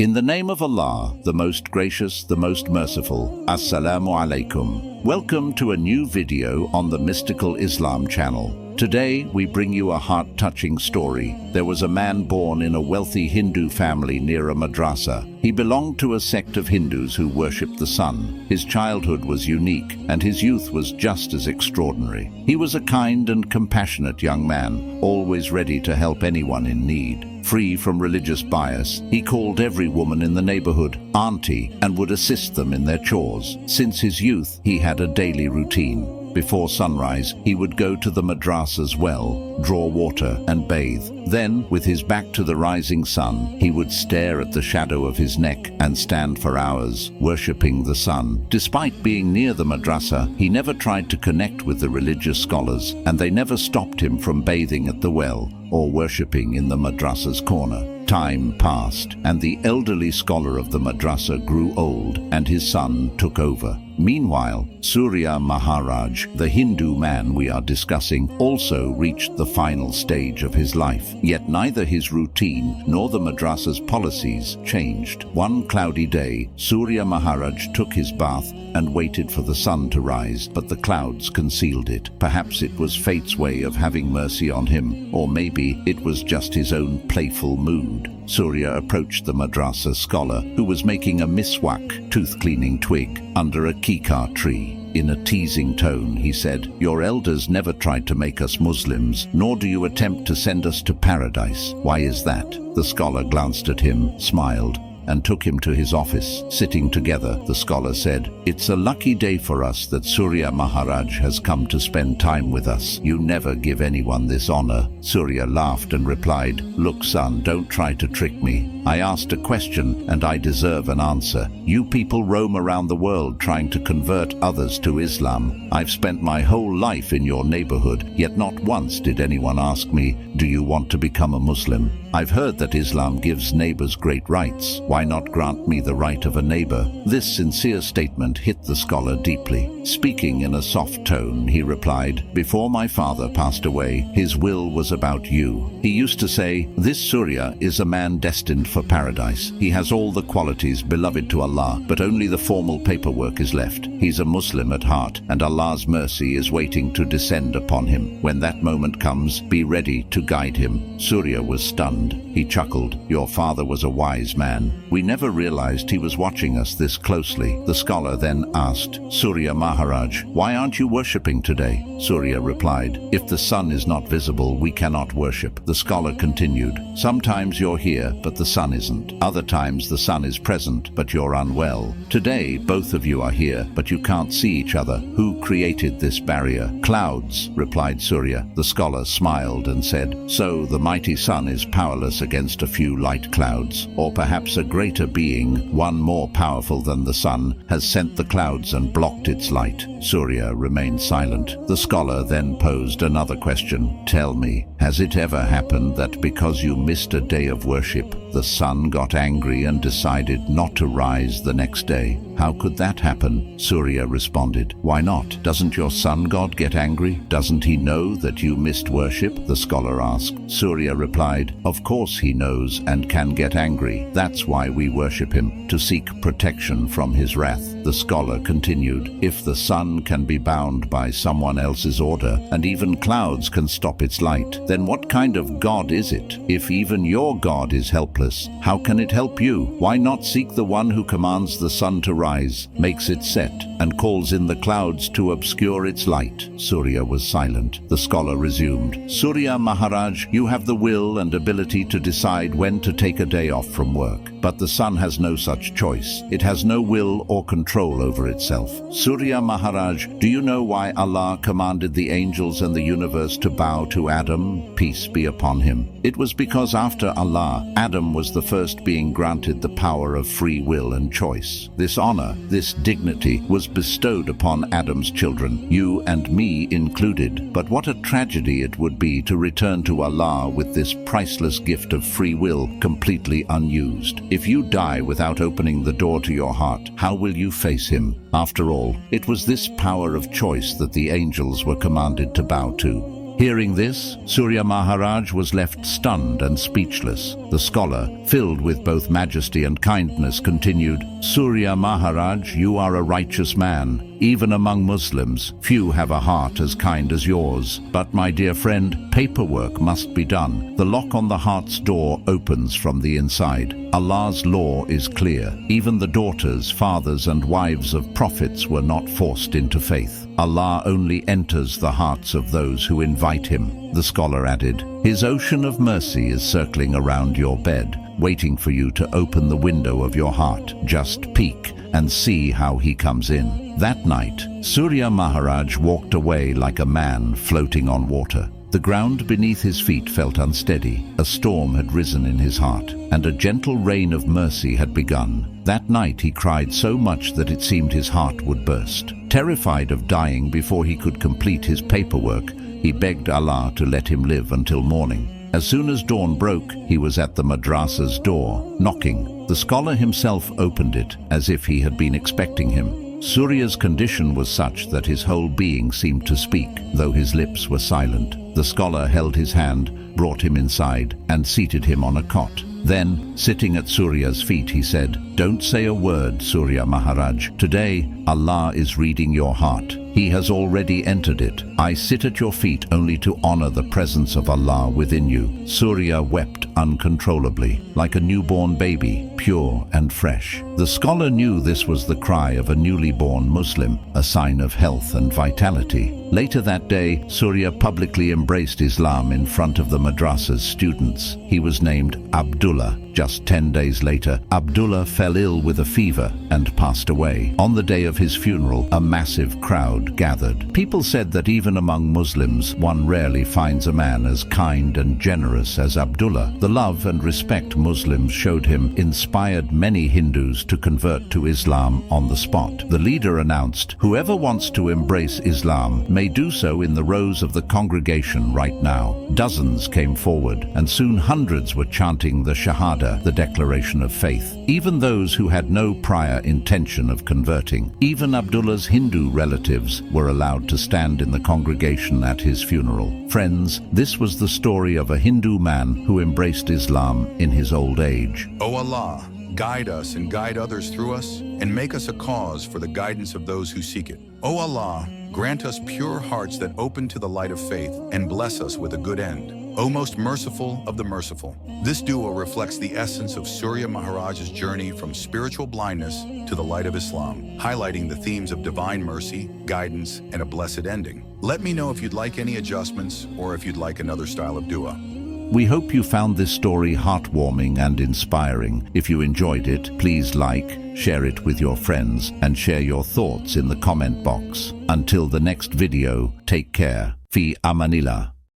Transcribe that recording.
In the name of Allah, the most gracious, the most merciful. Assalamu alaikum. Welcome to a new video on the Mystical Islam channel. Today, we bring you a heart-touching story. There was a man born in a wealthy Hindu family near a madrasa. He belonged to a sect of Hindus who worshipped the sun. His childhood was unique, and his youth was just as extraordinary. He was a kind and compassionate young man, always ready to help anyone in need. Free from religious bias, he called every woman in the neighborhood auntie and would assist them in their chores. Since his youth, he had a daily routine. Before sunrise, he would go to the madrasa's well, draw water and bathe. Then, with his back to the rising sun, he would stare at the shadow of his neck and stand for hours, worshipping the sun. Despite being near the madrasa, he never tried to connect with the religious scholars, and they never stopped him from bathing at the well or worshipping in the madrasa's corner. Time passed, and the elderly scholar of the madrasa grew old, and his son took over. Meanwhile, Surya Maharaj, the Hindu man we are discussing, also reached the final stage of his life. Yet neither his routine nor the madrasa's policies changed. One cloudy day, Surya Maharaj took his bath and waited for the sun to rise, but the clouds concealed it. Perhaps it was fate's way of having mercy on him, or maybe it was just his own playful mood. Surya approached the madrasa scholar, who was making a miswak, tooth-cleaning twig, under a kikar tree. In a teasing tone, he said, "Your elders never tried to make us Muslims, nor do you attempt to send us to paradise. Why is that?" The scholar glanced at him, smiled, and took him to his office. Sitting together, the scholar said, "It's a lucky day for us that Surya Maharaj has come to spend time with us. You never give anyone this honor." Surya laughed and replied, "Look, son, don't try to trick me. I asked a question and I deserve an answer. You people roam around the world trying to convert others to Islam. I've spent my whole life in your neighborhood, yet not once did anyone ask me, 'Do you want to become a Muslim?' I've heard that Islam gives neighbors great rights. Why not grant me the right of a neighbor?" This sincere statement hit the scholar deeply. Speaking in a soft tone, he replied, "Before my father passed away, his will was about you. He used to say, 'This Surya is a man destined for paradise. He has all the qualities beloved to Allah, but only the formal paperwork is left. He's a Muslim at heart, and Allah's mercy is waiting to descend upon him. When that moment comes, be ready to guide him.'" Surya was stunned. He chuckled, "Your father was a wise man. We never realized he was watching us this closely." The scholar then asked, "Surya Maharaj, why aren't you worshipping today?" Surya replied, "If the sun is not visible, we cannot worship." The scholar continued, "Sometimes you're here, but the sun isn't. Other times the sun is present, but you're unwell. Today, both of you are here, but you can't see each other. Who created this barrier?" "Clouds," replied Surya. The scholar smiled and said, "So the mighty sun is powerless against a few light clouds, or perhaps a greater being, one more powerful than the sun, has sent the clouds and blocked its light." Surya remained silent. The scholar then posed another question. "Tell me, has it ever happened that because you missed a day of worship, the sun got angry and decided not to rise the next day?" "How could that happen?" Surya responded. "Why not? Doesn't your sun god get angry? Doesn't he know that you missed worship?" the scholar asked. Surya replied, "Of course he knows and can get angry. That's why we worship him, to seek protection from his wrath." The scholar continued, "If the sun can be bound by someone else's order, and even clouds can stop its light, then what kind of God is it? If even your God is helpless, how can it help you? Why not seek the one who commands the sun to rise, makes it set, and calls in the clouds to obscure its light?" Surya was silent. The scholar resumed, "Surya Maharaj, you have the will and ability to decide when to take a day off from work. But the sun has no such choice. It has no will or control over itself. Surya Maharaj, do you know why Allah commanded the angels and the universe to bow to Adam, peace be upon him? It was because after Allah, Adam was the first being granted the power of free will and choice. This honor, this dignity, was bestowed upon Adam's children, you and me included. But what a tragedy it would be to return to Allah with this priceless gift of free will completely unused. If you die without opening the door to your heart, how will you face him? After all, it was this power of choice that the angels were commanded to bow to. Hearing this, Surya Maharaj was left stunned and speechless. The scholar, filled with both majesty and kindness, continued, "Surya Maharaj, you are a righteous man. Even among Muslims, few have a heart as kind as yours. But, my dear friend, paperwork must be done. The lock on the heart's door opens from the inside. Allah's law is clear. Even the daughters, fathers and wives of prophets were not forced into faith. Allah only enters the hearts of those who invite him." The scholar added, "His ocean of mercy is circling around your bed, waiting for you to open the window of your heart. Just peek and see how he comes in." That night, Surya Maharaj walked away like a man floating on water. The ground beneath his feet felt unsteady. A storm had risen in his heart, and a gentle rain of mercy had begun. That night he cried so much that it seemed his heart would burst. Terrified of dying before he could complete his paperwork, he begged Allah to let him live until morning. As soon as dawn broke, he was at the madrasa's door, knocking. The scholar himself opened it, as if he had been expecting him. Surya's condition was such that his whole being seemed to speak, though his lips were silent. The scholar held his hand, brought him inside, and seated him on a cot. Then, sitting at Surya's feet, he said, "Don't say a word, Surya Maharaj. Today, Allah is reading your heart. He has already entered it. I sit at your feet only to honor the presence of Allah within you." Surya wept uncontrollably, like a newborn baby, pure and fresh. The scholar knew this was the cry of a newly born Muslim, a sign of health and vitality. Later that day, Surya publicly embraced Islam in front of the madrasa's students. He was named Abdullah. Just 10 days later, Abdullah fell ill with a fever and passed away. On the day of his funeral, a massive crowd gathered. People said that even among Muslims, one rarely finds a man as kind and generous as Abdullah. The love and respect Muslims showed him inspired many Hindus to convert to Islam on the spot. The leader announced, "Whoever wants to embrace Islam may do so in the rows of the congregation right now." Dozens came forward, and soon hundreds were chanting the Shahada, the declaration of faith. Even those who had no prior intention of converting, even Abdullah's Hindu relatives, were allowed to stand in the congregation at his funeral. Friends, this was the story of a Hindu man who embraced Islam in his old age. O Allah, guide us and guide others through us, and make us a cause for the guidance of those who seek it. O Allah, grant us pure hearts that open to the light of faith, and bless us with a good end. O most merciful of the merciful. This dua reflects the essence of Surya Maharaj's journey from spiritual blindness to the light of Islam, highlighting the themes of divine mercy, guidance, and a blessed ending. Let me know if you'd like any adjustments or if you'd like another style of dua. We hope you found this story heartwarming and inspiring. If you enjoyed it, please like, share it with your friends, and share your thoughts in the comment box. Until the next video, take care. Fi amanillah.